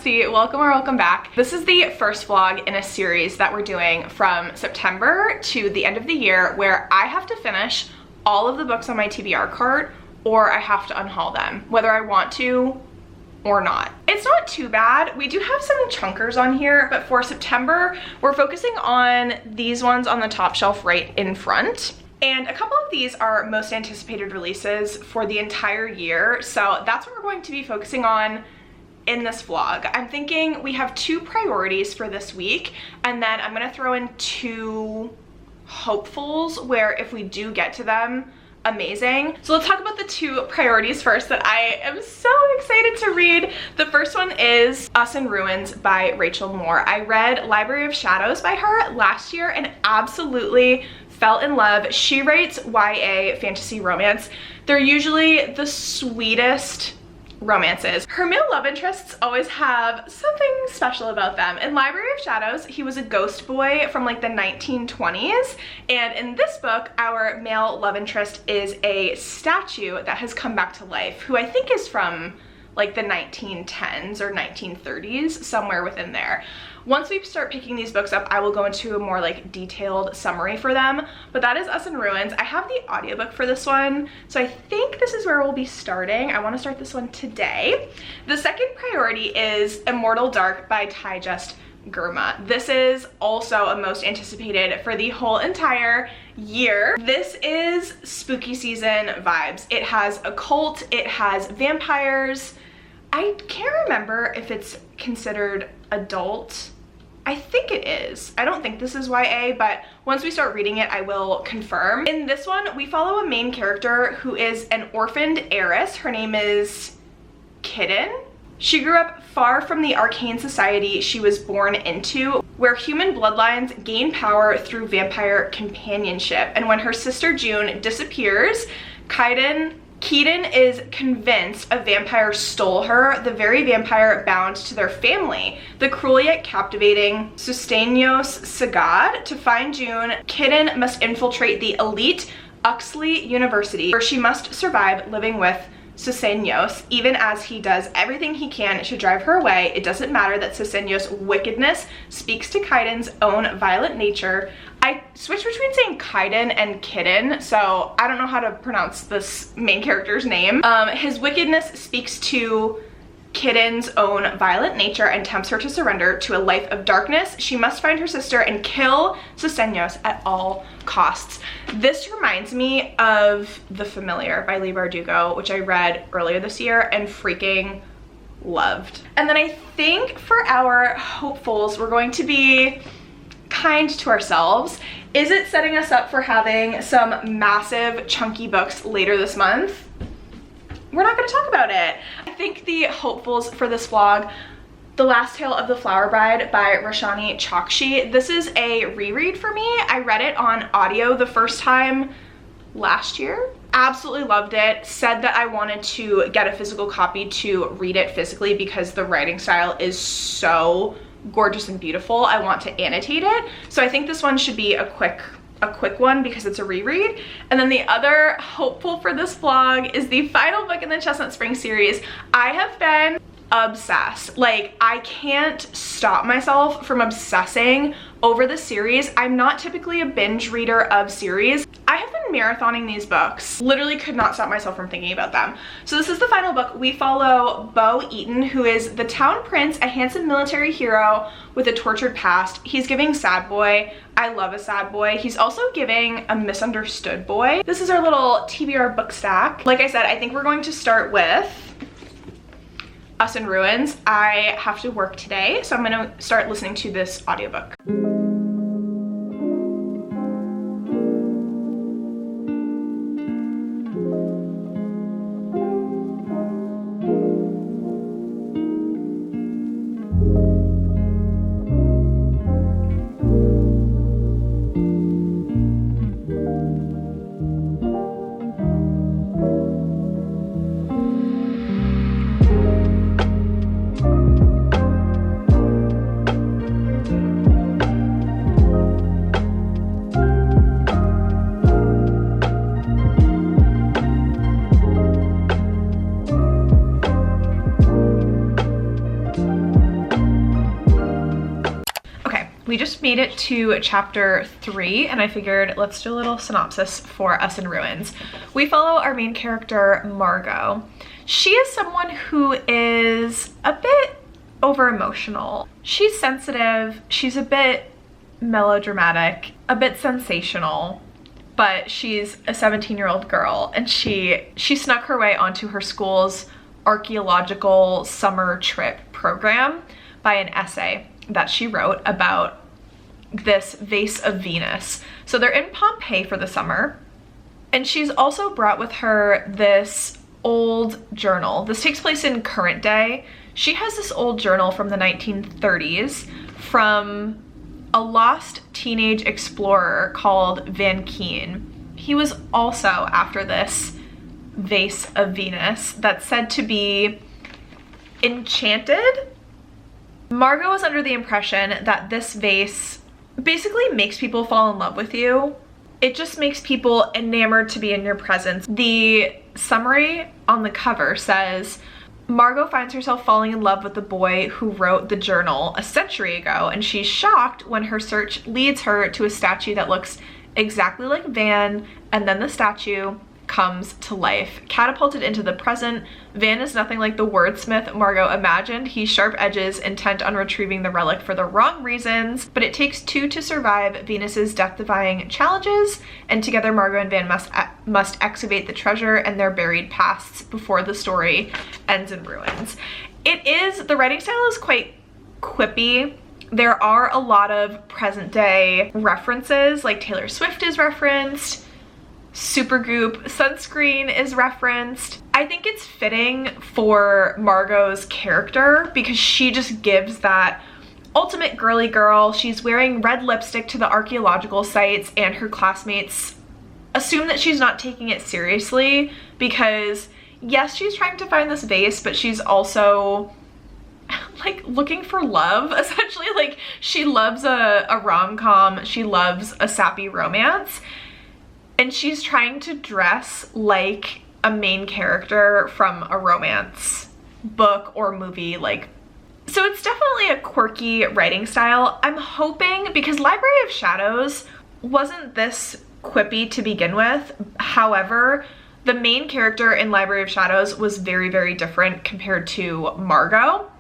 bestie, welcome or welcome back. This is the first vlog in a series that we're doing from September to the end of the year where I have to finish all of the books on my TBR cart or I have to unhaul them, whether I want to or not. It's not too bad. We do have some chunkers on here, but for September, we're focusing on these ones on the top shelf right in front. And a couple of these are most anticipated releases for the entire year, so that's what we're going to be focusing on in this vlog. I'm thinking we have 2 priorities for this week, and then I'm gonna throw in 2 hopefuls where if we do get to them, amazing. So let's talk about the 2 priorities first that I am so excited to read. The first one is Us in Ruins by Rachel Moore. I read Library of Shadows by her last year and absolutely fell in love. She writes YA fantasy romance. They're usually the sweetest romances. Her male love interests always have something special about them. In Library of Shadows, he was a ghost boy from like the 1920s, and in this book, our male love interest is a statue that has come back to life, who I think is from like the 1910s or 1930s, somewhere within there. Once we start picking these books up, I will go into a more like detailed summary for them, but that is Us in Ruins. I have the audiobook for this one, so I think this is where we'll be starting. I want to start this one today. The second priority is Immortal Dark by Just Gurma. This is also a most anticipated for the whole entire year. This is spooky season vibes. It has a cult, it has vampires. I can't remember if it's considered adult. I think it is. I don't think this is YA, but once we start reading it, I will confirm. In this one, we follow a main character who is an orphaned heiress. Her name is Kitten. She grew up far from the arcane society she was born into, where human bloodlines gain power through vampire companionship. And when her sister June disappears, Keaton is convinced a vampire stole her, the very vampire bound to their family, the cruel yet captivating Sustainios Sagad. To find June, Keaton must infiltrate the elite Uxley University, where she must survive living with Sustainios, even as he does everything he can to drive her away. It doesn't matter that Sustainios' wickedness speaks to Kaiden's own violent nature. I switched between saying Kaiden and Kitten, so I don't know how to pronounce this main character's name. His wickedness speaks to Kitten's own violent nature and tempts her to surrender to a life of darkness. She must find her sister and kill Sustainios at all costs. This reminds me of The Familiar by Leigh Bardugo, which I read earlier this year and freaking loved. And then I think for our hopefuls, we're going to be kind to ourselves. Is it setting us up for having some massive chunky books later this month? We're not going to talk about it. I think the hopefuls for this vlog, The Last Tale of the Flower Bride by Roshani Chokshi. This is a reread for me. I read it on audio the first time last year. Absolutely loved it. Said that I wanted to get a physical copy to read it physically because the writing style is so gorgeous and beautiful. I want to annotate it. So I think this one should be a quick one because it's a reread. And then the other hopeful for this vlog is the final book in the Chestnut Spring series. I have been obsessed. Like, I can't stop myself from obsessing over the series. I'm not typically a binge reader of series. I have been marathoning these books. Literally could not stop myself from thinking about them. So this is the final book. We follow Bo Eaton, who is the town prince, a handsome military hero with a tortured past. He's giving sad boy. I love a sad boy. He's also giving a misunderstood boy. This is our little TBR book stack. Like I said, I think we're going to start with Us in Ruins. I have to work today, so I'm gonna start listening to this audiobook. We just made it to chapter 3 and I figured let's do a little synopsis for Us in Ruins. We follow our main character, Margot. She is someone who is a bit over emotional. She's sensitive, she's a bit melodramatic, a bit sensational, but she's a 17-year-old girl and she snuck her way onto her school's archaeological summer trip program by an essay that she wrote about this vase of Venus. So they're in Pompeii for the summer, and she's also brought with her this old journal. This takes place in current day. She has this old journal from the 1930s from a lost teenage explorer called Van Keen. He was also after this vase of Venus that's said to be enchanted. Margot was under the impression that this vase basically makes people fall in love with you. It just makes people enamored to be in your presence. The summary on the cover says, Margot finds herself falling in love with the boy who wrote the journal a century ago, and she's shocked when her search leads her to a statue that looks exactly like Van, and then the statue comes to life. Catapulted into the present, Van is nothing like the wordsmith Margot imagined. He's sharp edges, intent on retrieving the relic for the wrong reasons, but it takes two to survive Venus's death-defying challenges, and together Margot and Van must excavate the treasure and their buried pasts before the story ends in ruins. The writing style is quite quippy. There are a lot of present day references, like Taylor Swift is referenced, Supergoop sunscreen is referenced. I think it's fitting for Margot's character because she just gives that ultimate girly girl. She's wearing red lipstick to the archaeological sites, and her classmates assume that she's not taking it seriously because yes, she's trying to find this vase, but she's also like looking for love, essentially. Like, she loves a rom-com, she loves a sappy romance, and she's trying to dress like a main character from a romance book or movie. So it's definitely a quirky writing style. I'm hoping, because Library of Shadows wasn't this quippy to begin with. However, the main character in Library of Shadows was very, very different compared to Margot.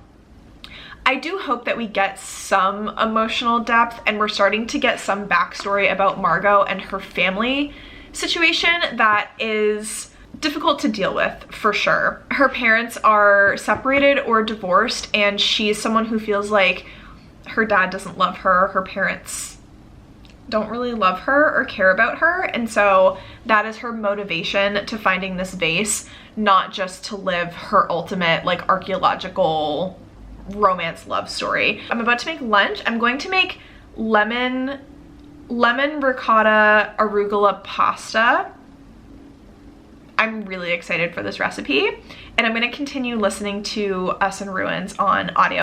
I do hope that we get some emotional depth, and we're starting to get some backstory about Margot and her family situation that is difficult to deal with, for sure. Her parents are separated or divorced, and she's someone who feels like her dad doesn't love her, her parents don't really love her or care about her, and so that is her motivation to finding this vase, not just to live her ultimate like archaeological romance love story. I'm about to make lunch. I'm going to make lemon ricotta arugula pasta. I'm really excited for this recipe, and I'm going to continue listening to Us in Ruins on audio.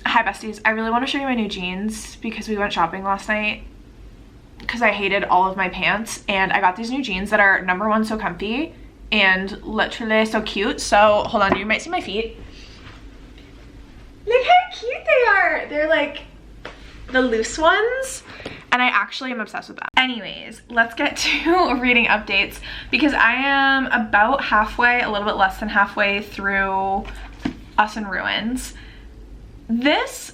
Hi besties, I really want to show you my new jeans because we went shopping last night because I hated all of my pants, and I got these new jeans that are number one so comfy and literally so cute. So hold on, you might see my feet. Look how cute they are. They're like the loose ones, and I actually am obsessed with them. Anyways, let's get to reading updates because I am about halfway, a little bit less than halfway through Us in Ruins. This,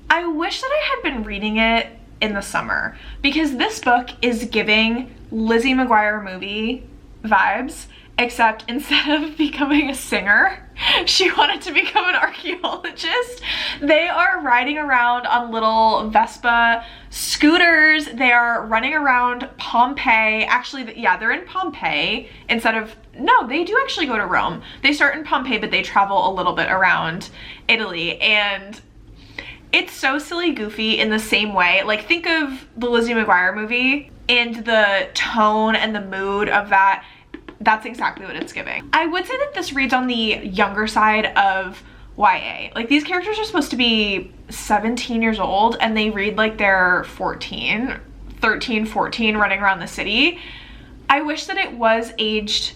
I wish that I had been reading it in the summer because this book is giving Lizzie McGuire movie vibes, except instead of becoming a singer, she wanted to become an archaeologist. They are riding around on little Vespa scooters. They are running around Pompeii. Actually, yeah, they're in Pompeii instead of, no, they do actually go to Rome. They start in Pompeii, but they travel a little bit around Italy, and it's so silly goofy in the same way. Like, think of the Lizzie McGuire movie and the tone and the mood of that. That's exactly what it's giving. I would say that this reads on the younger side of YA. Like, these characters are supposed to be 17 years old and they read like they're 14, 13, 14, running around the city. I wish that it was aged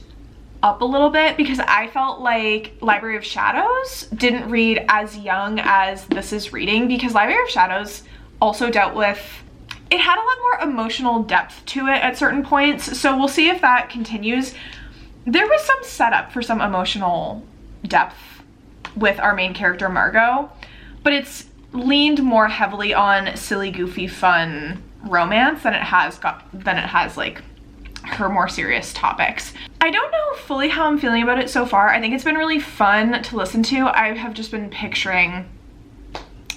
up a little bit because I felt like Library of Shadows didn't read as young as this is reading, because Library of Shadows also dealt with, it had a lot more emotional depth to it at certain points, so we'll see if that continues. There was some setup for some emotional depth with our main character Margot, but it's leaned more heavily on silly, goofy, fun romance than it has like her more serious topics. I don't know fully how I'm feeling about it so far. I think it's been really fun to listen to. I have just been picturing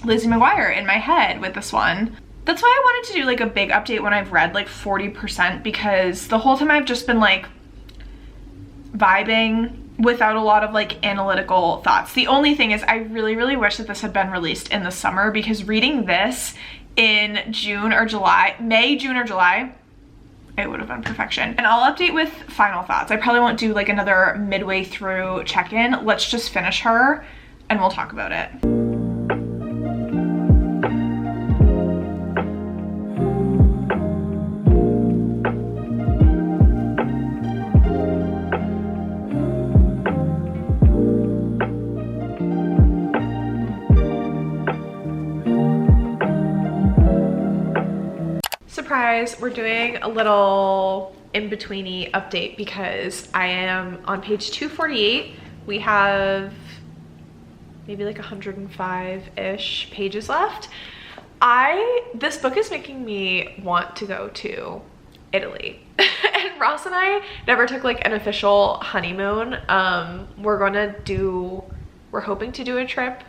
Lizzie McGuire in my head with this one. That's why I wanted to do like a big update when I've read like 40%, because the whole time I've just been like vibing without a lot of like analytical thoughts. The only thing is I really, really wish that this had been released in the summer, because reading this in June or July, May, June or July, it would have been perfection. And I'll update with final thoughts. I probably won't do like another midway through check-in. Let's just finish her and we'll talk about it. Surprise, we're doing a little in-betweeny update because I am on page 248. We have maybe like 105-ish pages left. This book is making me want to go to Italy. And Ross and I never took like an official honeymoon. We're hoping to do a trip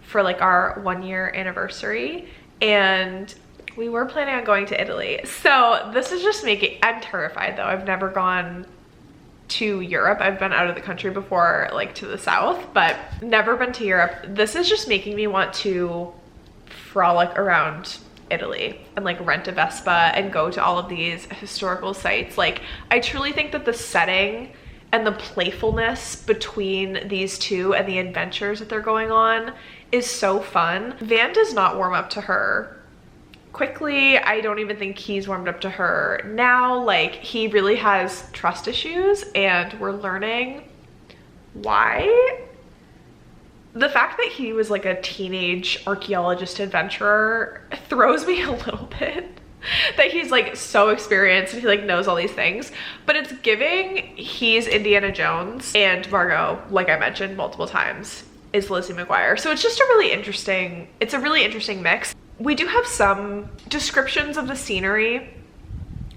for like our 1-year anniversary, and we were planning on going to Italy. So this is just I'm terrified though. I've never gone to Europe. I've been out of the country before, like to the south, but never been to Europe. This is just making me want to frolic around Italy and like rent a Vespa and go to all of these historical sites. Like, I truly think that the setting and the playfulness between these two and the adventures that they're going on is so fun. Van does not warm up to her quickly. I don't even think he's warmed up to her now. Like, he really has trust issues and we're learning why. The fact that he was like a teenage archaeologist adventurer throws me a little bit. That he's like so experienced and he like knows all these things, but it's giving he's Indiana Jones, and Margot, like I mentioned multiple times, is Lizzie McGuire. So it's just a really interesting mix. We do have some descriptions of the scenery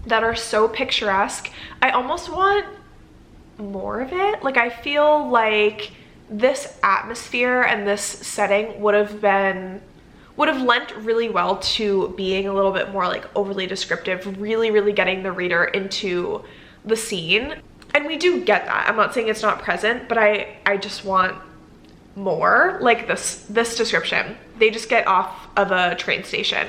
that are so picturesque. I almost want more of it. Like, I feel like this atmosphere and this setting would have lent really well to being a little bit more like overly descriptive, really, really getting the reader into the scene. And we do get that. I'm not saying it's not present, but I just want more. Like this description. They just get off of a train station.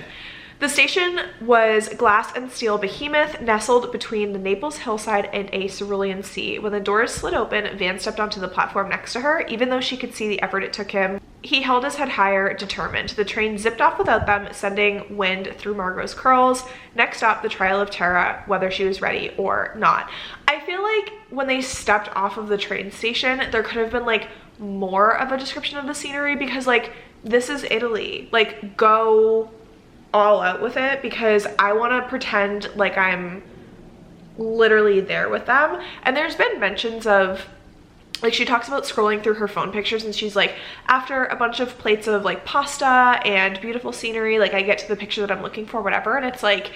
The station was glass and steel behemoth nestled between the Naples hillside and a cerulean sea. When the doors slid open, Van stepped onto the platform next to her. Even though she could see the effort it took him, he held his head higher, determined. The train zipped off without them, sending wind through Margot's curls. Next stop, the trial of Tara, whether she was ready or not. I feel like when they stepped off of the train station, there could have been like more of a description of the scenery, because like, this is Italy. Like, go all out with it, because I want to pretend like I'm literally there with them. And there's been mentions of, like, she talks about scrolling through her phone pictures and she's like, after a bunch of plates of like pasta and beautiful scenery, like I get to the picture that I'm looking for, whatever. And it's like,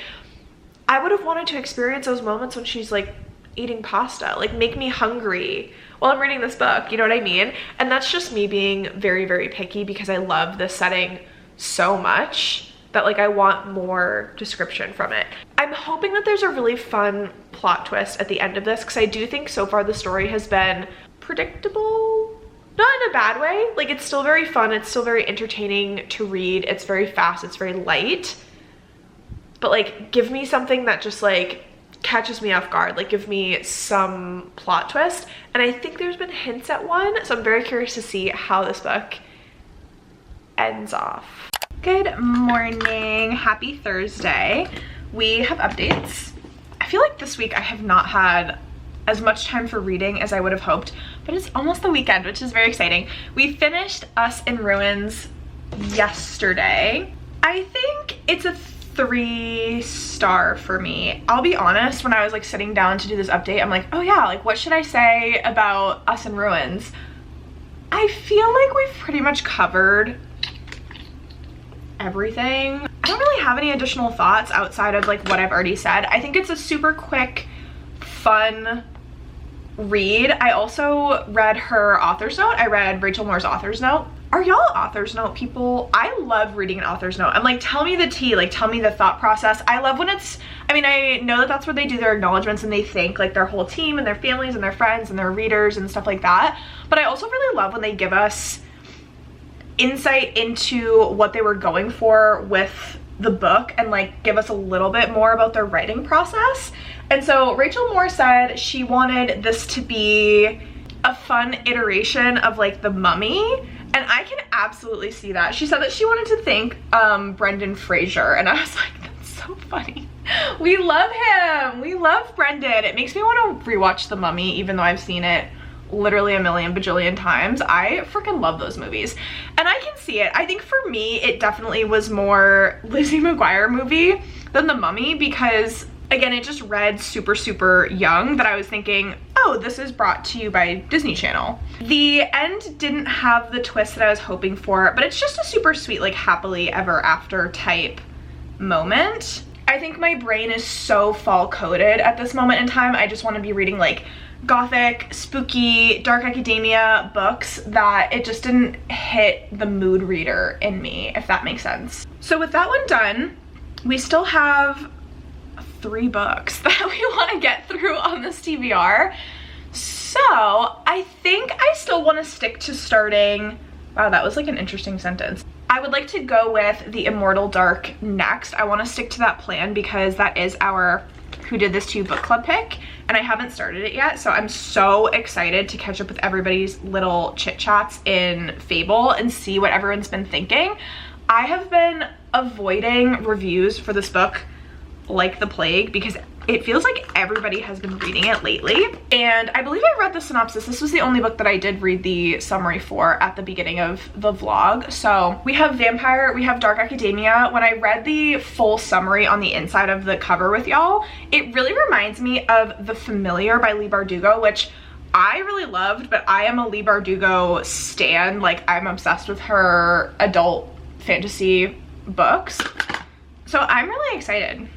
I would have wanted to experience those moments when she's like eating pasta, like make me hungry while I'm reading this book, you know what I mean? And that's just me being very, very picky, because I love this setting so much that like I want more description from it. I'm hoping that there's a really fun plot twist at the end of this, because I do think so far the story has been predictable, not in a bad way. Like, it's still very fun, it's still very entertaining to read, it's very fast, it's very light, but like give me something that just like catches me off guard. Like, give me some plot twist, and I think there's been hints at one, so I'm very curious to see how this book ends off. Good morning, happy Thursday. We have updates. I feel like this week I have not had as much time for reading as I would have hoped, but it's almost the weekend, which is very exciting. We finished Us in Ruins yesterday. I think it's a 3-star for me. I'll be honest, when I was like sitting down to do this update, I'm like, oh yeah, like what should I say about Us in Ruins? I feel like we've pretty much covered everything. I don't really have any additional thoughts outside of like what I've already said. I think it's a super quick, fun read. I also read her author's note. I read Rachel Moore's author's note. Are y'all author's note people? I love reading an author's note. I'm like, tell me the tea, like tell me the thought process. I love when it's, I mean, I know that that's where they do their acknowledgements and they thank like their whole team and their families and their friends and their readers and stuff like that. But I also really love when they give us insight into what they were going for with the book and like give us a little bit more about their writing process. And so Rachel Moore said she wanted this to be a fun iteration of like The Mummy. And I can absolutely see that. She said that she wanted to thank Brendan Fraser, and I was like, that's so funny. We love him. We love Brendan. It makes me want to rewatch The Mummy, even though I've seen it literally a million bajillion times. I freaking love those movies. And I can see it. I think for me, it definitely was more Lizzie McGuire movie than The Mummy because, again, it just read super, super young that I was thinking, oh, this is brought to you by Disney Channel. The end didn't have the twist that I was hoping for, but it's just a super sweet, like happily ever after type moment. I think my brain is so fall coded at this moment in time. I just want to be reading like gothic, spooky, dark academia books that it just didn't hit the mood reader in me, if that makes sense. So with that one done, we still have 3 books that we want to get through on this TBR. So I think I still want to stick to starting, wow, that was like an interesting sentence. I would like to go with The Immortal Dark next. I want to stick to that plan because that is our Who Did This To You book club pick, and I haven't started it yet, so I'm so excited to catch up with everybody's little chit chats in Fable and see what everyone's been thinking. I have been avoiding reviews for this book like the plague because it feels like everybody has been reading it lately, and I believe I read the synopsis. This was the only book that I did read the summary for at the beginning of the vlog. So we have vampire, we have dark academia. When I read the full summary on the inside of the cover with y'all, it really reminds me of The Familiar by Leigh Bardugo, which I really loved, but I am a Leigh Bardugo stan. Like, I'm obsessed with her adult fantasy books, so I'm really excited.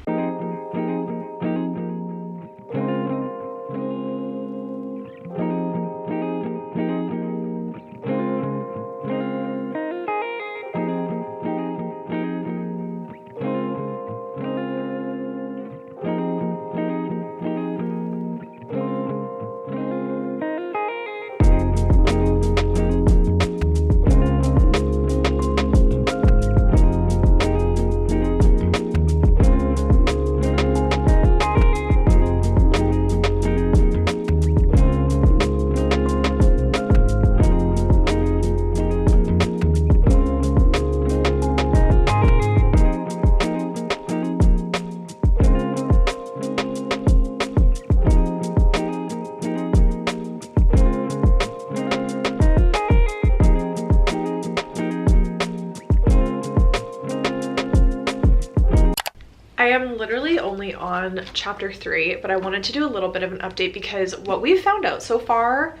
I am literally only on chapter 3, but I wanted to do a little bit of an update because what we've found out so far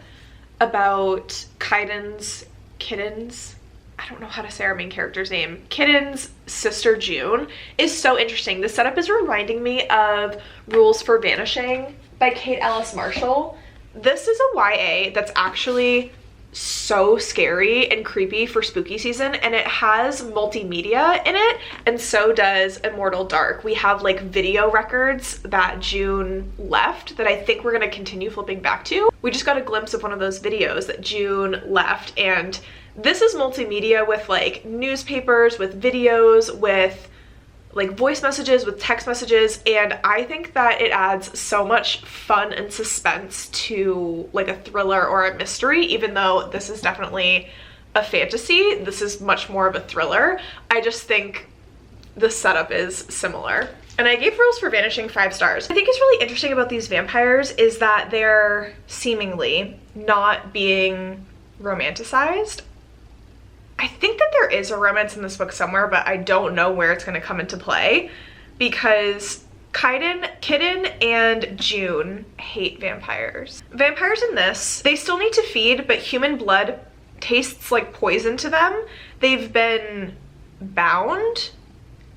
about Kaiden's, I don't know how to say our main character's name, Kaiden's sister June, is so interesting. The setup is reminding me of Rules for Vanishing by Kate Ellis Marshall. This is a YA that's actually so scary and creepy for spooky season, and it has multimedia in it, and so does Immortal Dark. We have like video records that June left that I think we're going to continue flipping back to. We just got a glimpse of one of those videos that June left, and this is multimedia with like newspapers, with videos, with like voice messages, with text messages, and I think that it adds so much fun and suspense to like a thriller or a mystery. Even though this is definitely a fantasy, this is much more of a thriller. I just think the setup is similar. And I gave Rules for Vanishing 5 stars. I think it's really interesting about these vampires is that they're seemingly not being romanticized. I think that there is a romance in this book somewhere, but I don't know where it's going to come into play because Kitten and June hate vampires. Vampires in this, they still need to feed, but human blood tastes like poison to them. They've been bound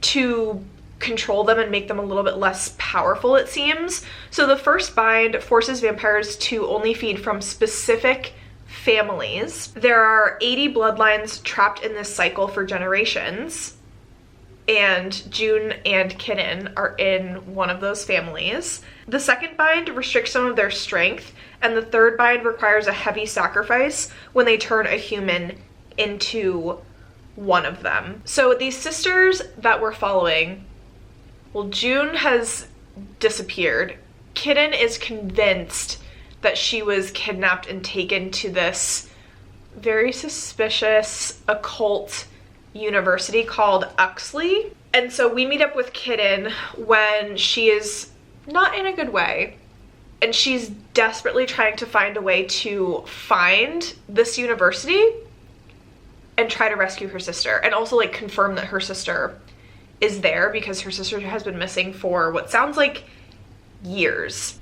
to control them and make them a little bit less powerful, it seems. So the first bind forces vampires to only feed from specific families. There are 80 bloodlines trapped in this cycle for generations, and June and Kitten are in one of those families. The second bind restricts some of their strength, and the third bind requires a heavy sacrifice when they turn a human into one of them. So these sisters that we're following, well, June has disappeared. Kitten is convinced that she was kidnapped and taken to this very suspicious occult university called Uxley. And so we meet up with Kitten when she is not in a good way. And she's desperately trying to find a way to find this university and try to rescue her sister. And also like confirm that her sister is there because her sister has been missing for what sounds like years.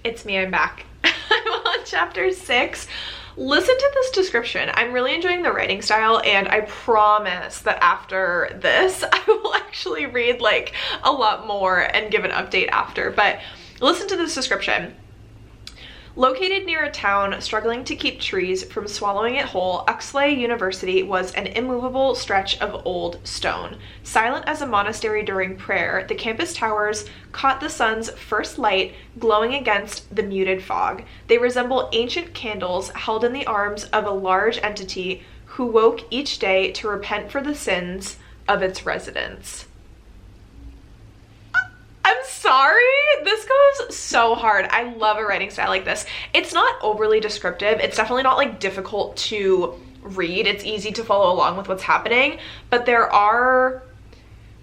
It's me, I'm back. I'm on chapter 6. Listen to this description. I'm really enjoying the writing style, and I promise that after this, I will actually read like a lot more and give an update after, but listen to this description. Located near a town struggling to keep trees from swallowing it whole, Uxley University was an immovable stretch of old stone. Silent as a monastery during prayer, the campus towers caught the sun's first light glowing against the muted fog. They resemble ancient candles held in the arms of a large entity who woke each day to repent for the sins of its residents. I'm sorry, this goes so hard. I love a writing style like this. It's not overly descriptive. It's definitely not like difficult to read. It's easy to follow along with what's happening, but there are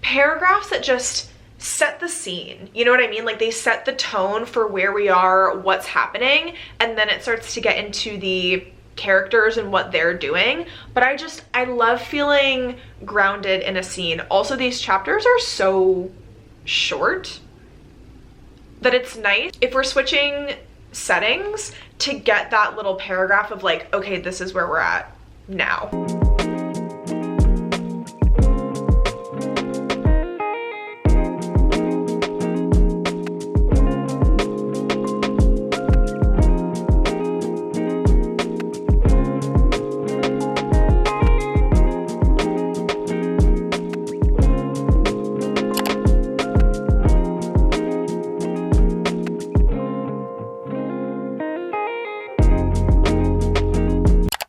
paragraphs that just set the scene. You know what I mean? Like they set the tone for where we are, what's happening, and then it starts to get into the characters and what they're doing. But I love feeling grounded in a scene. Also, these chapters are so short that it's nice if we're switching settings to get that little paragraph of like, okay, this is where we're at now.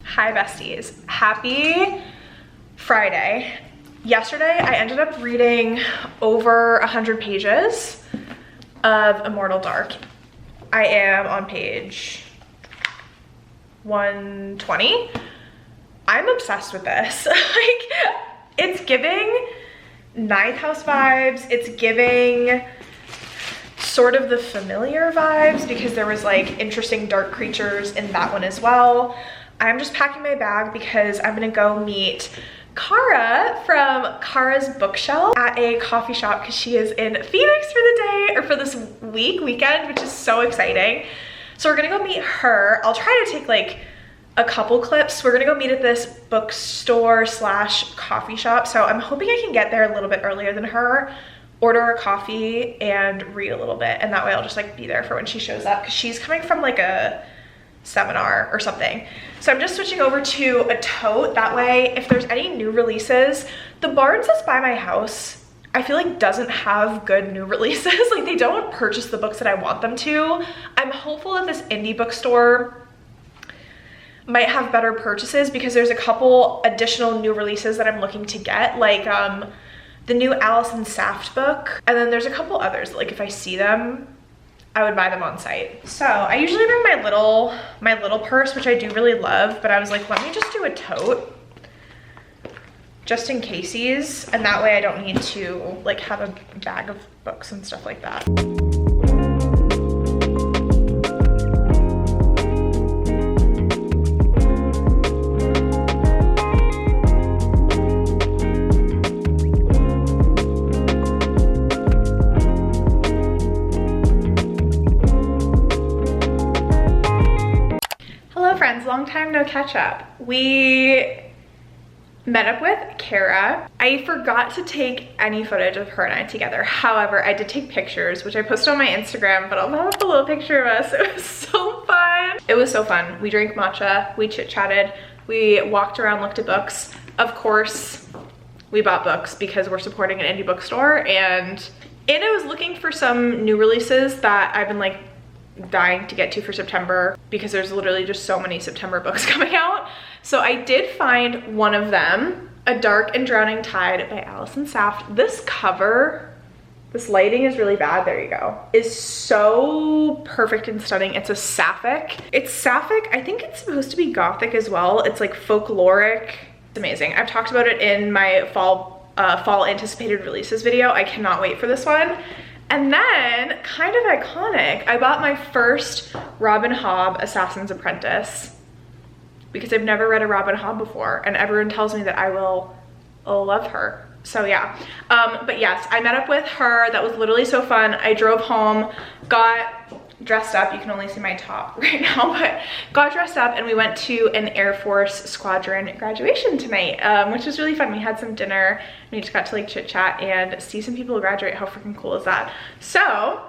Hi besties, happy Friday. Yesterday I ended up reading over 100 pages of Immortal Dark. I am on page 120. I'm obsessed with this. Like, it's giving Ninth House vibes. It's giving sort of the Familiar vibes because there was like interesting dark creatures in that one as well. I'm just packing my bag because I'm gonna go meet Cara from Cara's Bookshelf at a coffee shop because she is in Phoenix for the day, or for this weekend, which is so exciting. So we're gonna go meet her. I'll try to take like a couple clips. We're gonna go meet at this bookstore slash coffee shop. So I'm hoping I can get there a little bit earlier than her, order a coffee and read a little bit. And that way I'll just like be there for when she shows up because she's coming from like a seminar or something. So I'm just switching over to a tote. That way, if there's any new releases, the Barnes that's by my house, I feel like doesn't have good new releases. Like they don't purchase the books that I want them to. I'm hopeful that this indie bookstore might have better purchases because there's a couple additional new releases that I'm looking to get, like the new Alison Saft book. And then there's a couple others, like if I see them, I would buy them on site. So I usually bring my little purse, which I do really love, but I was like, let me just do a tote just in cases, and that way I don't need to like have a bag of books and stuff like that. Hello friends, long time no catch up. We met up with Kara. I forgot to take any footage of her and I together. However, I did take pictures, which I posted on my Instagram, but I'll have a little picture of us. It was so fun. It was so fun. We drank matcha, we chit-chatted, we walked around, looked at books. Of course, we bought books because we're supporting an indie bookstore, and I was looking for some new releases that I've been like dying to get to for September because there's literally just so many September books coming out. So I did find one of them, A Dark and Drowning Tide by Alison Saft. This cover, this lighting is really bad, there you go, is so perfect and stunning. It's a sapphic. It's sapphic, I think it's supposed to be gothic as well. It's like folkloric. It's amazing. I've talked about it in my fall anticipated releases video. I cannot wait for this one. And then, kind of iconic, I bought my first Robin Hobb Assassin's Apprentice because I've never read a Robin Hobb before, and everyone tells me that I will love her. So yeah, but yes, I met up with her. That was literally so fun. I drove home, got dressed up. You can only see my top right now, but got dressed up and we went to an Air Force Squadron graduation tonight, which was really fun. We had some dinner and we just got to like chit chat and see some people graduate. How freaking cool is that? So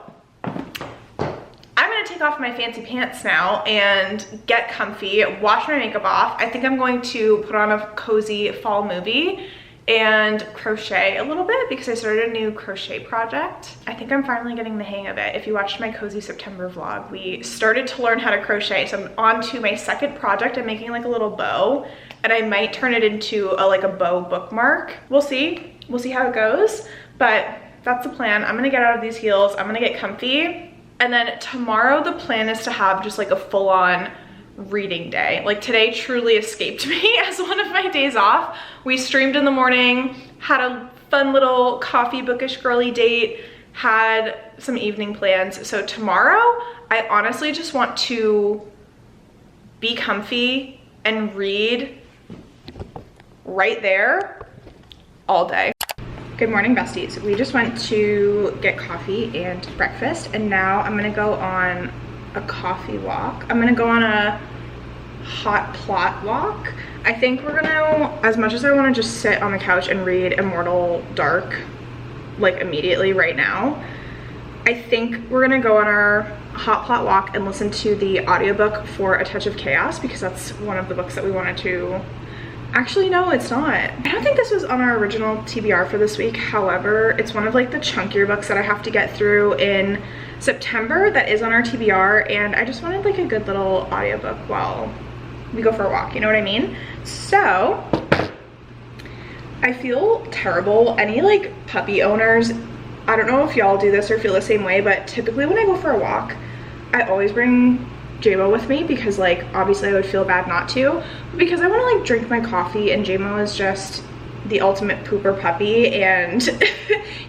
I'm gonna take off my fancy pants now and get comfy, wash my makeup off. I think I'm going to put on a cozy fall movie and crochet a little bit because I started a new crochet project. I think I'm finally getting the hang of it. If you watched my cozy September vlog, we started to learn how to crochet. So I'm on to my second project. I'm making like a little bow, and I might turn it into a bow bookmark. We'll see how it goes, but that's the plan. I'm gonna get out of these heels, I'm gonna get comfy, and then tomorrow the plan is to have just like a full-on reading day. Like today truly escaped me as one of my days off. We streamed in the morning, had a fun little coffee bookish girly date, had some evening plans. So tomorrow I honestly just want to be comfy and read right there all day. Good morning, besties. We just went to get coffee and breakfast, and now I'm gonna go on a coffee walk. I'm gonna go on a hot plot walk. I think we're gonna, as much as I want to just sit on the couch and read Immortal Dark like immediately right now, I think we're gonna go on our hot plot walk and listen to the audiobook for A Touch of Chaos because that's one of the books that we wanted to. Actually, no, it's not. I don't think this was on our original TBR for this week. However, it's one of like the chunkier books that I have to get through in September that is on our TBR, and I just wanted like a good little audiobook while we go for a walk, you know what I mean? So I feel terrible. Any like puppy owners, I don't know if y'all do this or feel the same way, but typically when I go for a walk, I always bring JMO with me because like obviously I would feel bad not to, but because I want to like drink my coffee, and JMO is just the ultimate pooper puppy, and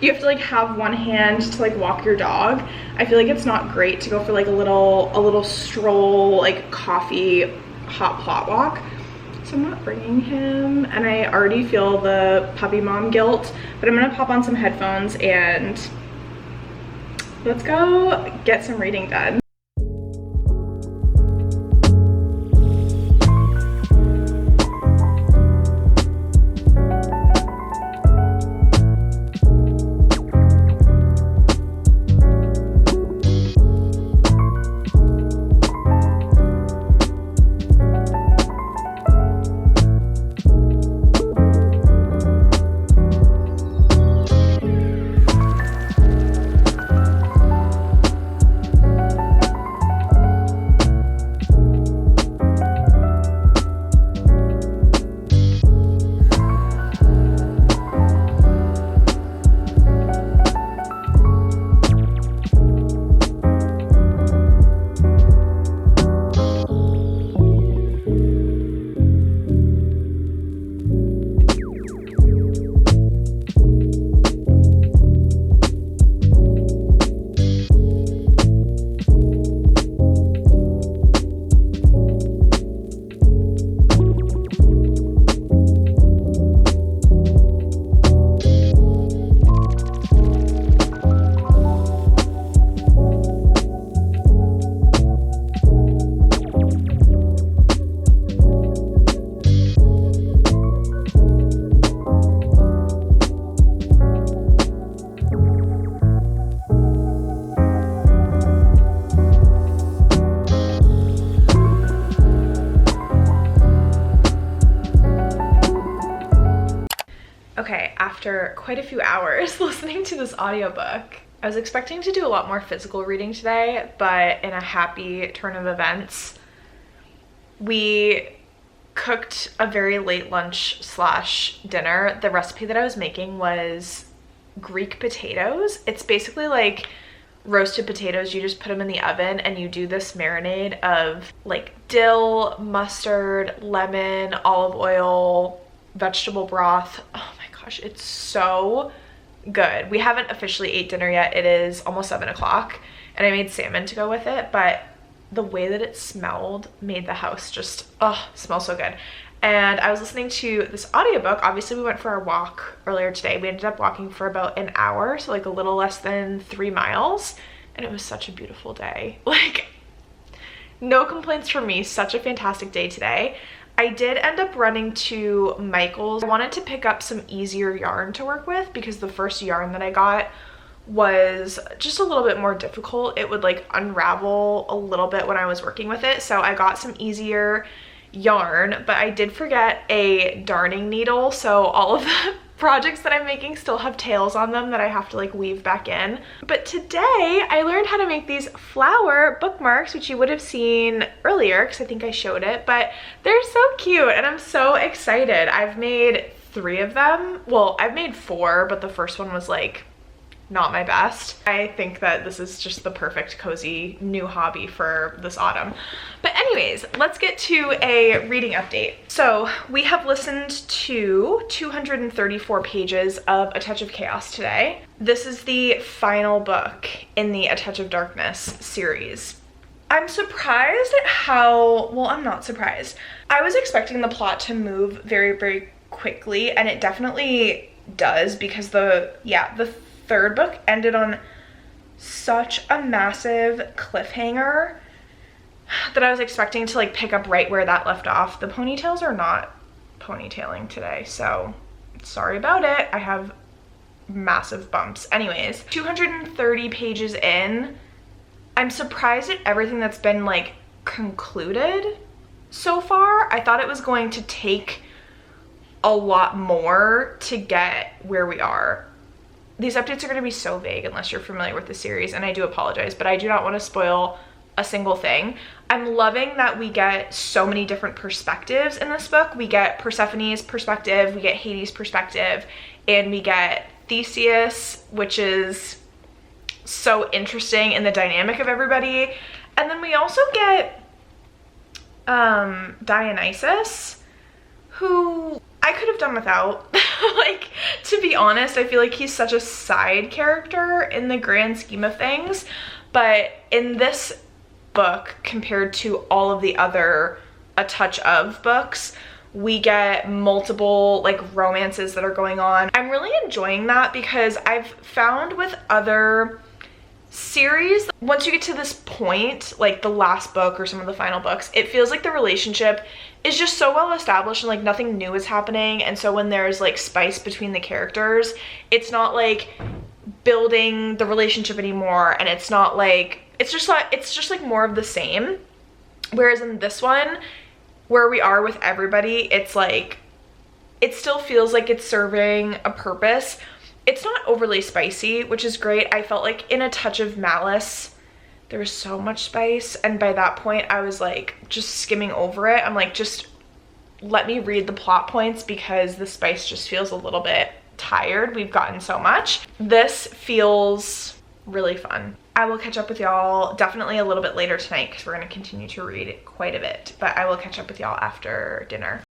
you have to like have one hand to like walk your dog. I feel like it's not great to go for like a little stroll, like coffee hot plot walk. So I'm not bringing him, and I already feel the puppy mom guilt, but I'm gonna pop on some headphones and let's go get some reading done. after quite a few hours listening to this audiobook. I was expecting to do a lot more physical reading today, but in a happy turn of events, we cooked a very late lunch slash dinner. The recipe that I was making was Greek potatoes. It's basically like roasted potatoes. You just put them in the oven and you do this marinade of like dill, mustard, lemon, olive oil, vegetable broth. Oh my gosh, it's so good. We haven't officially ate dinner yet. It is almost 7 o'clock and I made salmon to go with it, but the way that it smelled made the house just, smell so good. And I was listening to this audiobook. Obviously we went for a walk earlier today. We ended up walking for about an hour, so like a little less than 3 miles, and it was such a beautiful day. Like, no complaints from me. Such a fantastic day today. I did end up running to Michael's. I wanted to pick up some easier yarn to work with because the first yarn that I got was just a little bit more difficult. It would like unravel a little bit when I was working with it, so I got some easier yarn, but I did forget a darning needle, so all of the projects that I'm making still have tails on them that I have to like weave back in. But today I learned how to make these flower bookmarks, which you would have seen earlier because I think I showed it, but they're so cute and I'm so excited. I've made 3 of them. Well, I've made 4, but the first one was like not my best. I think that this is just the perfect cozy new hobby for this autumn. But anyways, let's get to a reading update. So we have listened to 234 pages of A Touch of Chaos today. This is the final book in the A Touch of Darkness series. I'm surprised at how, well, I'm not surprised. I was expecting the plot to move very, very quickly, and it definitely does because the third book ended on such a massive cliffhanger that I was expecting to like pick up right where that left off. The ponytails are not ponytailing today, so sorry about it. I have massive bumps. Anyways, 230 pages in. I'm surprised at everything that's been like concluded so far. I thought it was going to take a lot more to get where we are. These updates are going to be so vague unless you're familiar with the series, and I do apologize, but I do not want to spoil a single thing. I'm loving that we get so many different perspectives in this book. We get Persephone's perspective, we get Hades' perspective, and we get Theseus, which is so interesting in the dynamic of everybody. And then we also get Dionysus, who I could have done without. Like, to be honest, I feel like he's such a side character in the grand scheme of things, but in this book, compared to all of the other A Touch of books, we get multiple like romances that are going on. I'm really enjoying that because I've found with other series, once you get to this point, like the last book or some of the final books, it feels like the relationship is just so well established and like nothing new is happening. And so when there's like spice between the characters, it's not like building the relationship anymore, and it's not like, it's just like more of the same. Whereas in this one, where we are with everybody, it's like, it still feels like it's serving a purpose. It's not overly spicy, which is great. I felt like in A Touch of Malice, there was so much spice, and by that point I was like just skimming over it. I'm like, just let me read the plot points because the spice just feels a little bit tired. We've gotten so much. This feels really fun. I will catch up with y'all definitely a little bit later tonight because we're going to continue to read quite a bit, but I will catch up with y'all after dinner.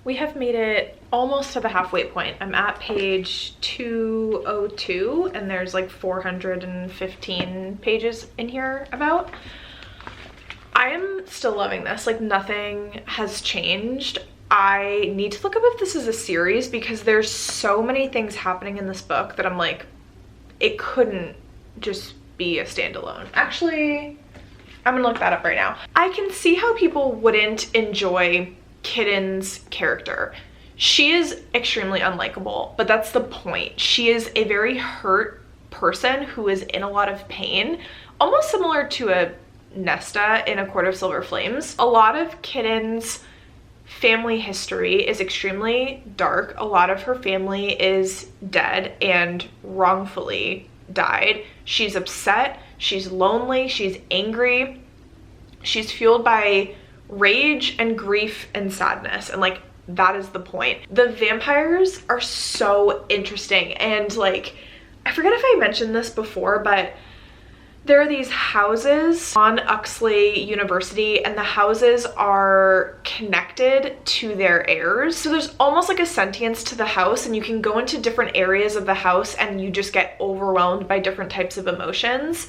We have made it almost to the halfway point. I'm at page 202 and there's like 415 pages in here about. I am still loving this, like nothing has changed. I need to look up if this is a series because there's so many things happening in this book that I'm like, it couldn't just be a standalone. Actually, I'm gonna look that up right now. I can see how people wouldn't enjoy Kitten's character. She is extremely unlikable, but that's the point. She is a very hurt person who is in a lot of pain, almost similar to a Nesta in A Court of Silver Flames. A lot of Kitten's family history is extremely dark. A lot of her family is dead and wrongfully died. She's upset, she's lonely, she's angry, she's fueled by rage and grief and sadness, and like that is the point. The vampires are so interesting, and like I forget if I mentioned this before, but there are these houses on Uxley University and the houses are connected to their heirs. So there's almost like a sentience to the house, and you can go into different areas of the house and you just get overwhelmed by different types of emotions.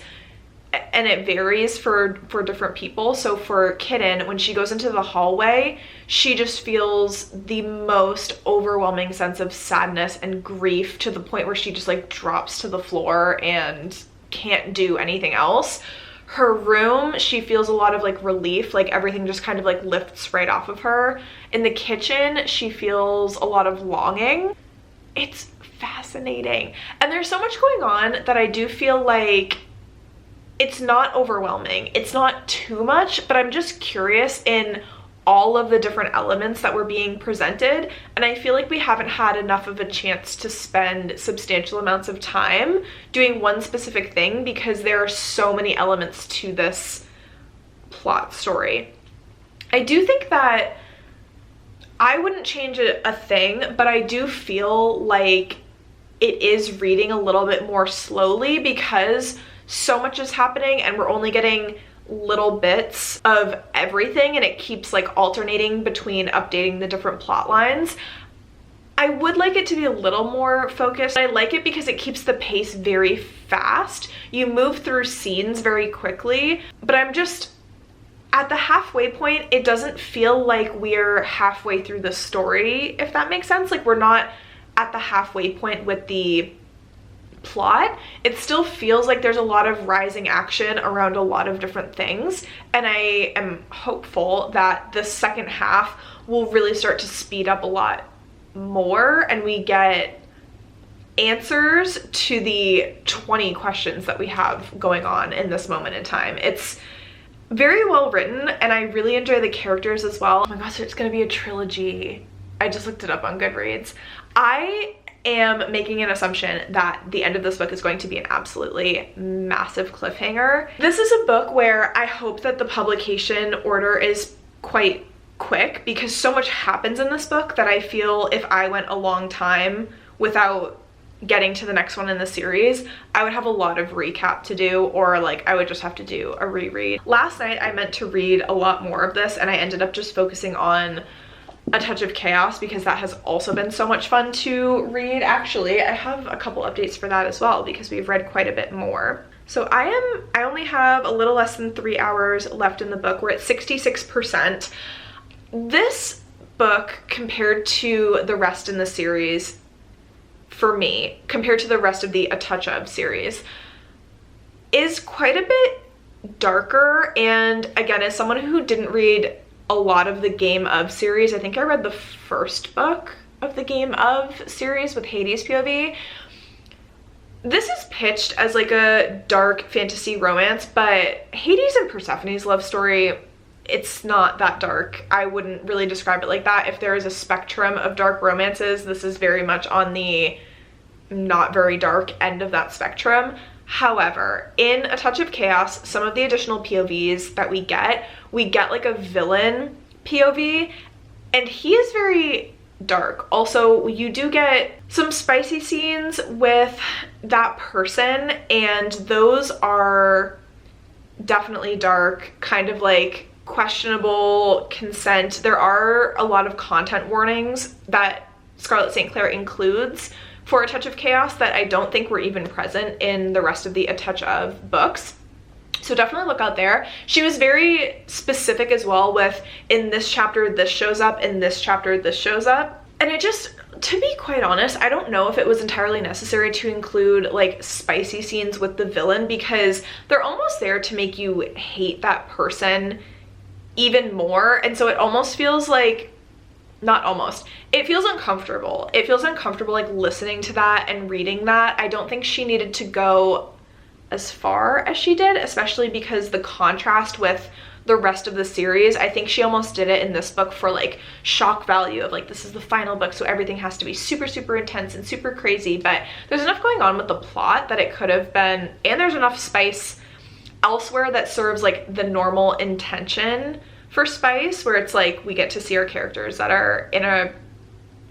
And it varies for different people. So for Kitten, when she goes into the hallway, she just feels the most overwhelming sense of sadness and grief to the point where she just like drops to the floor and can't do anything else. Her room, she feels a lot of like relief, like everything just kind of like lifts right off of her. In the kitchen, she feels a lot of longing. It's fascinating. And there's so much going on that I do feel like it's not overwhelming. It's not too much, but I'm just curious in all of the different elements that were being presented, and I feel like we haven't had enough of a chance to spend substantial amounts of time doing one specific thing because there are so many elements to this plot story. I do think that I wouldn't change a thing, but I do feel like it is reading a little bit more slowly because so much is happening and we're only getting little bits of everything, and it keeps like alternating between updating the different plot lines. I would like it to be a little more focused. I like it because it keeps the pace very fast. You move through scenes very quickly, but I'm just at the halfway point. It doesn't feel like we're halfway through the story, if that makes sense. Like we're not at the halfway point with the plot. It still feels like there's a lot of rising action around a lot of different things, and I am hopeful that the second half will really start to speed up a lot more and we get answers to the 20 questions that we have going on in this moment in time. It's very well written and I really enjoy the characters as well. Oh my gosh, it's gonna be a trilogy. I just looked it up on Goodreads. I am making an assumption that the end of this book is going to be an absolutely massive cliffhanger. This is a book where I hope that the publication order is quite quick because so much happens in this book that I feel if I went a long time without getting to the next one in the series, I would have a lot of recap to do, or like I would just have to do a reread. Last night I meant to read a lot more of this and I ended up just focusing on A Touch of Chaos because that has also been so much fun to read. Actually, I have a couple updates for that as well because we've read quite a bit more. So I only have a little less than 3 hours left in the book. We're at 66%. This book, compared to the rest in the series, for me, compared to the rest of the A Touch Of series, is quite a bit darker. And again, as someone who didn't read a lot of the Game Of series, I think I read the first book of the Game Of series with Hades' POV. This is pitched as like a dark fantasy romance, but Hades and Persephone's love story, it's not that dark. I wouldn't really describe it like that. If there is a spectrum of dark romances, this is very much on the not very dark end of that spectrum. However, in A Touch of Chaos, some of the additional POVs that we get like a villain POV, and he is very dark. Also, you do get some spicy scenes with that person, and those are definitely dark, kind of like questionable consent. There are a lot of content warnings that Scarlett St. Clair includes for A Touch of Chaos that I don't think were even present in the rest of the A Touch of books. So definitely look out there. She was very specific as well with, in this chapter this shows up, in this chapter this shows up. And it just, to be quite honest, I don't know if it was entirely necessary to include like spicy scenes with the villain, because they're almost there to make you hate that person even more. And so it almost feels like, not almost, it feels uncomfortable. It feels uncomfortable like listening to that and reading that. I don't think she needed to go as far as she did, especially because the contrast with the rest of the series, I think she almost did it in this book for like shock value of like, this is the final book, so everything has to be super, super intense and super crazy. But there's enough going on with the plot that it could have been, and there's enough spice elsewhere that serves like the normal intention for spice, where it's like we get to see our characters that are in a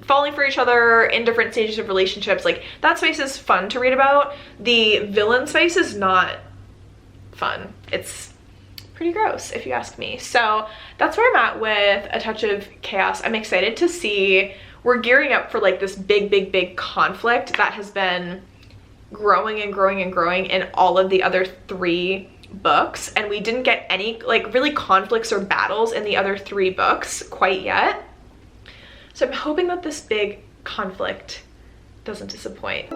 falling for each other in different stages of relationships. Like that space is fun to read about. The villain space is not fun. It's pretty gross if you ask me. So that's where I'm at with A Touch of Chaos. I'm excited to see, we're gearing up for like this big conflict that has been growing and growing and growing in all of the other 3 books, and we didn't get any like really conflicts or battles in the other 3 books quite yet. So I'm hoping that this big conflict doesn't disappoint.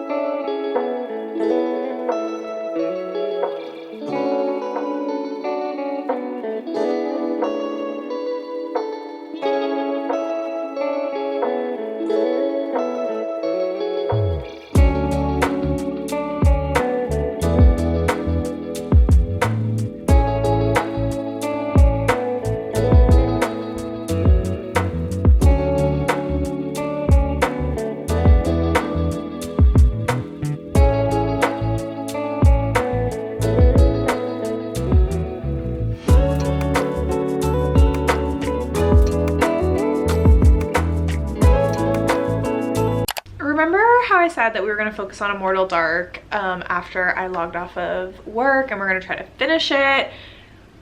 I said that we were going to focus on Immortal Dark after I logged off of work, and we're going to try to finish it.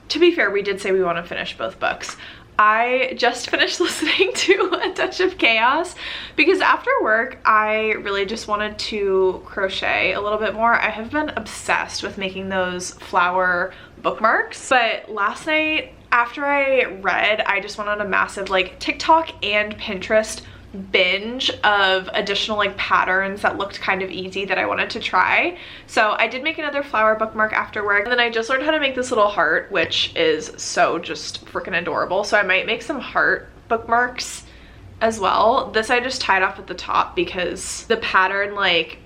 To be fair, we did say we want to finish both books. I just finished listening to A Touch of Chaos because after work I really just wanted to crochet a little bit more. I have been obsessed with making those flower bookmarks, but last night after I read, I just went on a massive like TikTok and Pinterest binge of additional like patterns that looked kind of easy that I wanted to try. So I did make another flower bookmark after work, and then I just learned how to make this little heart, which is so just freaking adorable. So I might make some heart bookmarks as well. This I just tied off at the top because the pattern like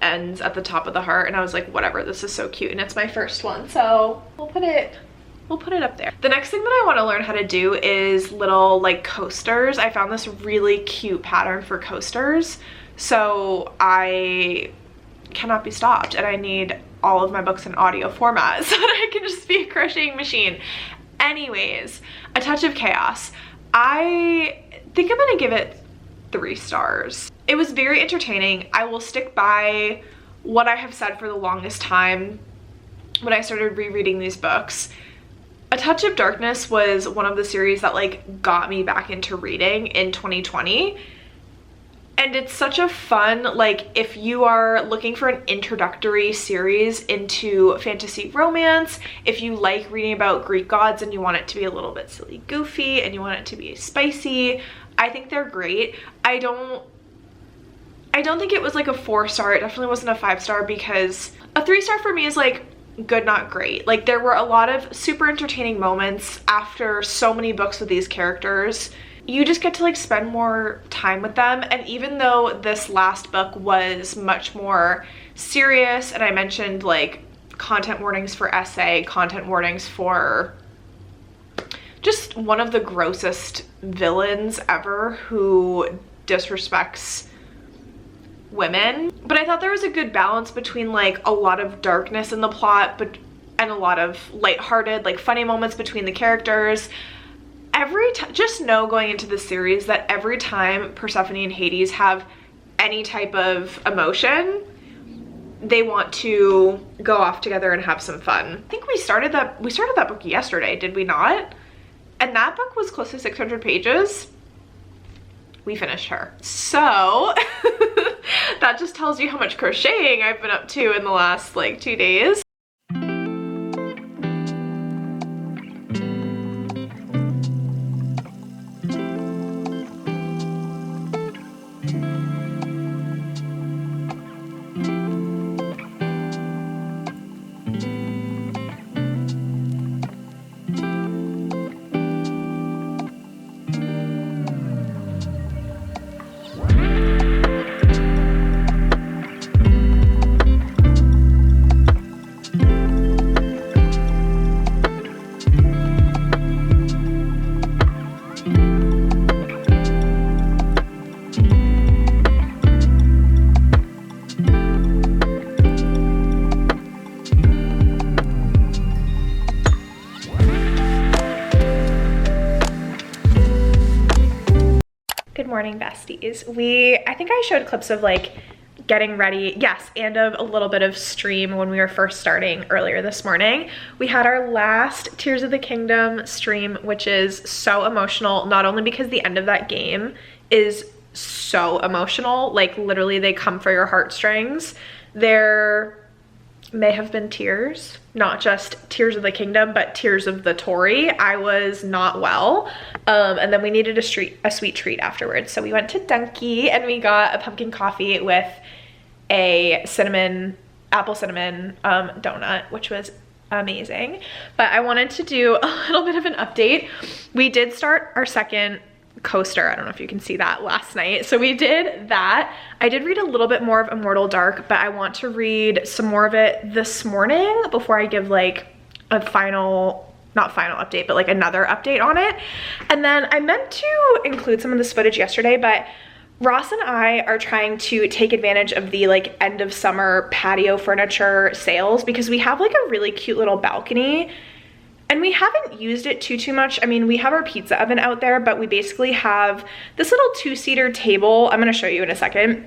ends at the top of the heart, and I was like, whatever, this is so cute, and it's my first one, so we'll put it up there. The next thing that I want to learn how to do is little like coasters. I found this really cute pattern for coasters, so I cannot be stopped, and I need all of my books in audio format so that I can just be a crocheting machine. Anyways, A Touch of Chaos. I think I'm gonna give it 3 stars. It was very entertaining. I will stick by what I have said for the longest time when I started rereading these books. A Touch of Darkness was one of the series that like got me back into reading in 2020. And it's such a fun, like if you are looking for an introductory series into fantasy romance, if you like reading about Greek gods and you want it to be a little bit silly goofy and you want it to be spicy, I think they're great. I don't think it was like a 4-star. It definitely wasn't a 5-star, because a 3-star for me is like good, not great. Like there were a lot of super entertaining moments after so many books with these characters. You just get to like spend more time with them. And even though this last book was much more serious, and I mentioned like content warnings for essay, content warnings for just one of the grossest villains ever who disrespects women, but I thought there was a good balance between like a lot of darkness in the plot and a lot of lighthearted, like funny moments between the characters. Just know going into the series that every time Persephone and Hades have any type of emotion, they want to go off together and have some fun. I think we started that book yesterday, did we not? and that book was close to 600 pages. We finished her. So that just tells you how much crocheting I've been up to in the last like 2 days. Good morning, besties. I think I showed clips of like getting ready, yes, and of a little bit of stream when we were first starting earlier this morning. We had our last Tears of the Kingdom stream, which is so emotional, not only because the end of that game is so emotional, like literally they come for your heartstrings. There may have been tears, not just Tears of the Kingdom, but tears of the Tori. I was not well, and then we needed a sweet treat afterwards. So we went to Dunky and we got a pumpkin coffee with a apple cinnamon donut, which was amazing. But I wanted to do a little bit of an update. We did start our second coaster, I don't know if you can see that, last night. So we did that. I did read a little bit more of Immortal Dark, but I want to read some more of it this morning before I give like a not final update, but like another update on it. And then I meant to include some of this footage yesterday, but Ross and I are trying to take advantage of the like end of summer patio furniture sales because we have like a really cute little balcony. And we haven't used it too much. I mean, we have our pizza oven out there, but we basically have this little 2-seater table. I'm gonna show you in a second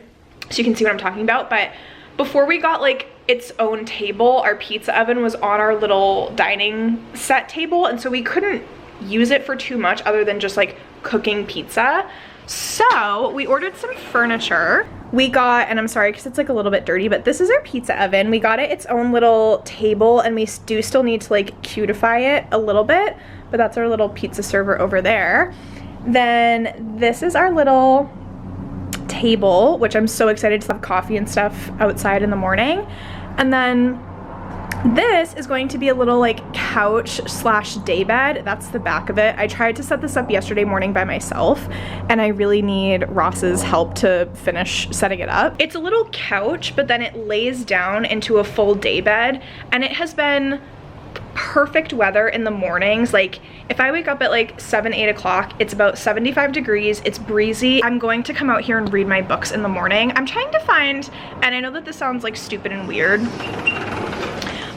so you can see what I'm talking about. But before we got like its own table, our pizza oven was on our little dining set table. And so we couldn't use it for too much other than just like cooking pizza. So we ordered some furniture. We got, and I'm sorry because it's like a little bit dirty, but this is our pizza oven. We got it its own little table, and we do still need to like cutify it a little bit, but that's our little pizza server over there. Then this is our little table, which I'm so excited to have coffee and stuff outside in the morning. And then this is going to be a little like couch slash day bed. That's the back of it. I tried to set this up yesterday morning by myself, and I really need Ross's help to finish setting it up. It's a little couch, but then it lays down into a full day bed, and it has been perfect weather in the mornings. Like if I wake up at like 7-8 o'clock, it's about 75 degrees, it's breezy. I'm going to come out here and read my books in the morning. I'm trying to find, and I know that this sounds like stupid and weird,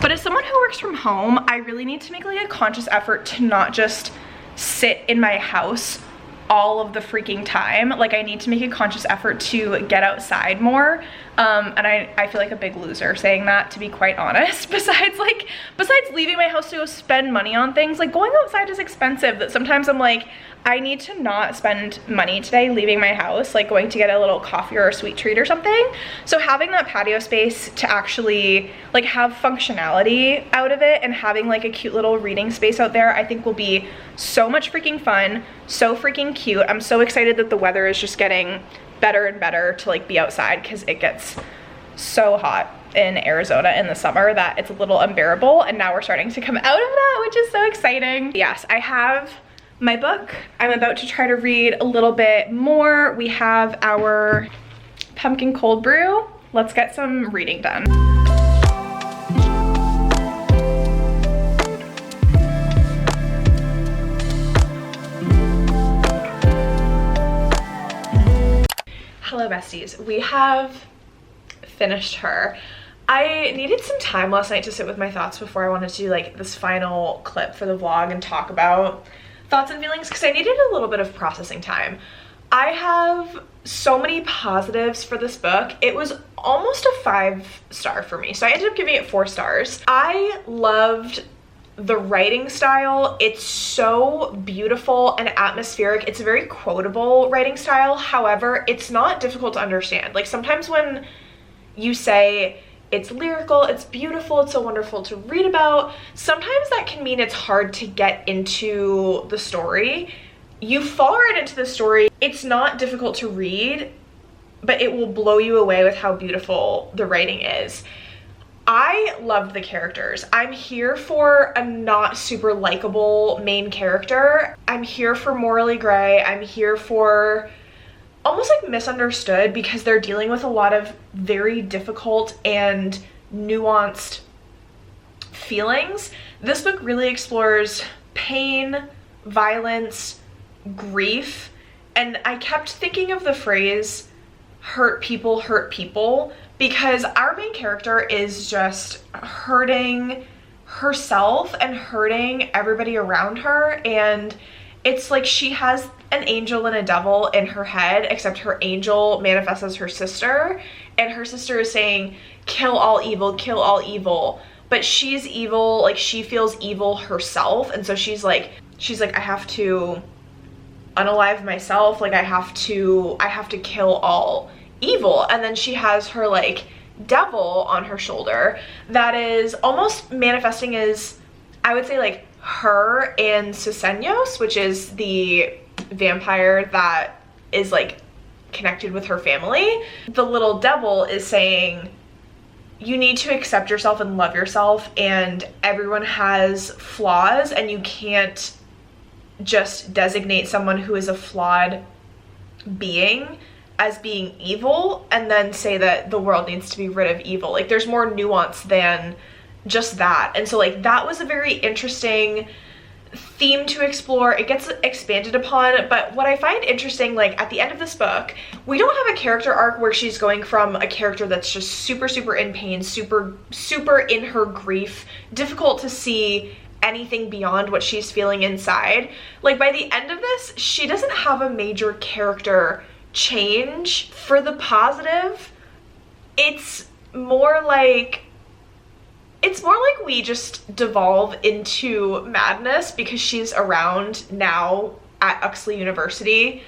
but as someone who works from home, I really need to make like a conscious effort to not just sit in my house all of the freaking time. Like I need to make a conscious effort to get outside more. And I feel like a big loser saying that, to be quite honest. Besides leaving my house to go spend money on things, like going outside is expensive, that sometimes I'm like, I need to not spend money today leaving my house, like going to get a little coffee or a sweet treat or something. So having that patio space to actually like have functionality out of it and having like a cute little reading space out there, I think will be so much freaking fun, so freaking cute. I'm so excited that the weather is just getting better and better to like be outside, because it gets so hot in Arizona in the summer that it's a little unbearable, and now we're starting to come out of that, which is so exciting. Yes, I have my book. I'm about to try to read a little bit more. We have our pumpkin cold brew. Let's get some reading done. Hello besties, we have finished her. I needed some time last night to sit with my thoughts before I wanted to do like this final clip for the vlog and talk about thoughts and feelings, because I needed a little bit of processing time. I have so many positives for this book. It was almost a 5-star for me, so I ended up giving it 4 stars. I loved the writing style, it's so beautiful and atmospheric. It's a very quotable writing style. However, it's not difficult to understand. Like sometimes when you say it's lyrical, it's beautiful, it's so wonderful to read about, sometimes that can mean it's hard to get into the story. You fall right into the story. It's not difficult to read, but it will blow you away with how beautiful the writing is. I loved the characters. I'm here for a not super likable main character. I'm here for morally gray. I'm here for almost like misunderstood, because they're dealing with a lot of very difficult and nuanced feelings. This book really explores pain, violence, grief, and I kept thinking of the phrase hurt people, because our main character is just hurting herself and hurting everybody around her, and it's like she has an angel and a devil in her head, except her angel manifests as her sister, and her sister is saying kill all evil, but she's evil, like she feels evil herself, and so she's like I have to unalive myself, like I have to kill all evil. And then she has her like devil on her shoulder that is almost manifesting as, I would say, like her and Susenyos, which is the vampire that is like connected with her family. The little devil is saying you need to accept yourself and love yourself, and everyone has flaws, and you can't just designate someone who is a flawed being as being evil and then say that the world needs to be rid of evil. Like there's more nuance than just that. And so like that was a very interesting theme to explore. It gets expanded upon, but what I find interesting, like at the end of this book, we don't have a character arc where she's going from a character that's just super in pain, super in her grief, difficult to see anything beyond what she's feeling inside. Like by the end of this, she doesn't have a major character change for the positive. It's more like we just devolve into madness because she's around now at Uxley University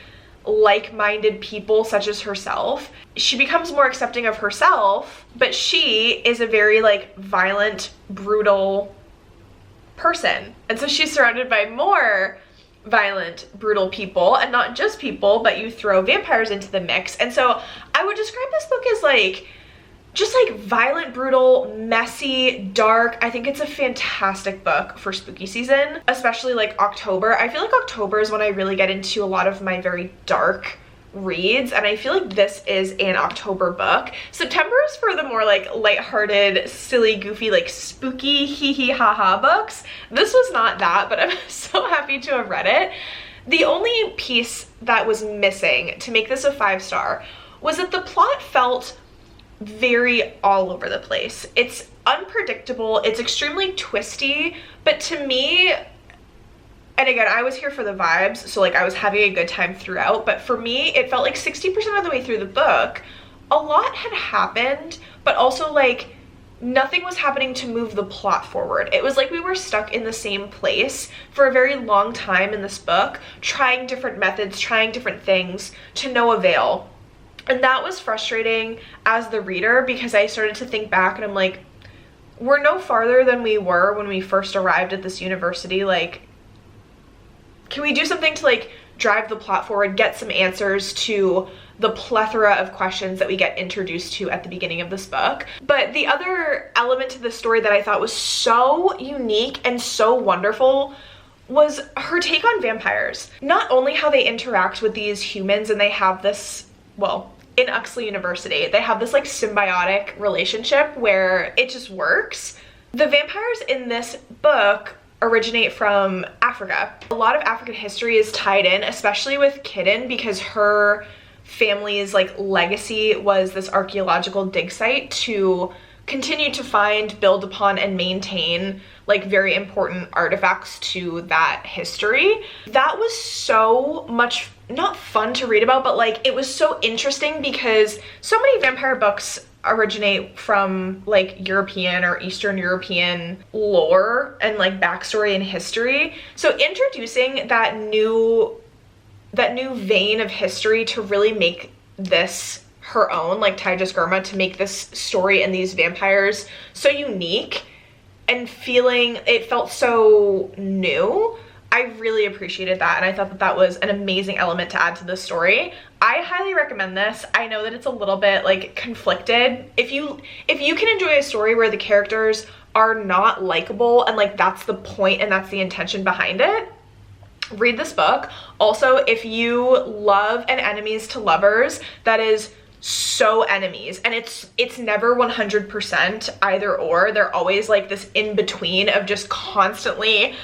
like-minded people such as herself. She becomes more accepting of herself, but she is a very like violent, brutal person, and so she's surrounded by more violent, brutal people, and not just people, but you throw vampires into the mix. And so I would describe this book as like just like violent, brutal, messy, dark. I think it's a fantastic book for spooky season, especially like October. I feel like October is when I really get into a lot of my very dark reads, and I feel like this is an October book. September is for the more like lighthearted, silly, goofy, like spooky hee hee ha ha books. This was not that, but I'm so happy to have read it. The only piece that was missing to make this a 5-star was that the plot felt very all over the place. It's unpredictable, it's extremely twisty, but to me, and again, I was here for the vibes, so like I was having a good time throughout, but for me, it felt like 60% of the way through the book, a lot had happened, but also like nothing was happening to move the plot forward. It was like we were stuck in the same place for a very long time in this book, trying different methods, trying different things to no avail. And that was frustrating as the reader, because I started to think back and I'm like, we're no farther than we were when we first arrived at this university. Like, can we do something to like drive the plot forward, get some answers to the plethora of questions that we get introduced to at the beginning of this book? But the other element to the story that I thought was so unique and so wonderful was her take on vampires. Not only how they interact with these humans, and they have this, well, in Uxley University, they have this like symbiotic relationship where it just works. The vampires in this book originate from Africa. A lot of African history is tied in, especially with Kidden, because her family's like legacy was this archaeological dig site to continue to find, build upon, and maintain like very important artifacts to that history. That was so much, not fun to read about, but like it was so interesting because so many vampire books originate from like European or Eastern European lore and like backstory and history. So introducing that new vein of history to really make this her own, like Tyja Skirma, to make this story and these vampires so unique and it felt so new. I really appreciated that, and I thought that that was an amazing element to add to the story. I highly recommend this. I know that it's a little bit like conflicted. If you can enjoy a story where the characters are not likable and like that's the point and that's the intention behind it, read this book. Also, if you love an enemies to lovers that is so enemies, and it's never 100% either or, they're always like this in between of just constantly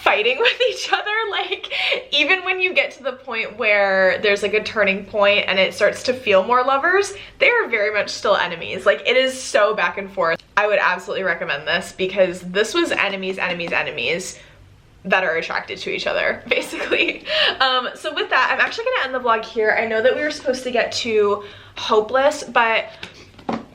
fighting with each other. Like even when you get to the point where there's like a turning point and it starts to feel more lovers, they are very much still enemies. Like it is so back and forth. I would absolutely recommend this because this was enemies that are attracted to each other, basically. So with that, I'm actually gonna end the vlog here. I know that we were supposed to get to Hopeless, but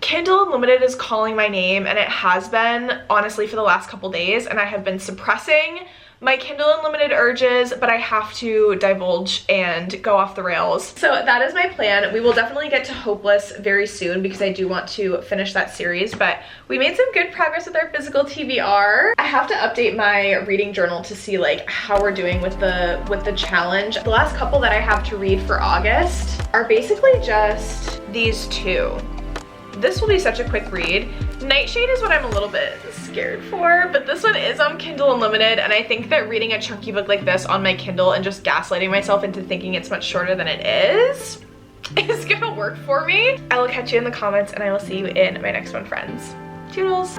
Kindle Unlimited is calling my name, and it has been, honestly, for the last couple days, and I have been suppressing my Kindle Unlimited urges, but I have to divulge and go off the rails. So that is my plan. We will definitely get to Hopeless very soon because I do want to finish that series, but we made some good progress with our physical TBR. I have to update my reading journal to see like how we're doing with the challenge. The last couple that I have to read for August are basically just these two. This will be such a quick read. Nightshade is what I'm a little bit scared for, but this one is on Kindle Unlimited, and I think that reading a chunky book like this on my Kindle and just gaslighting myself into thinking it's much shorter than it is gonna work for me. I will catch you in the comments, and I will see you in my next one, friends. Toodles!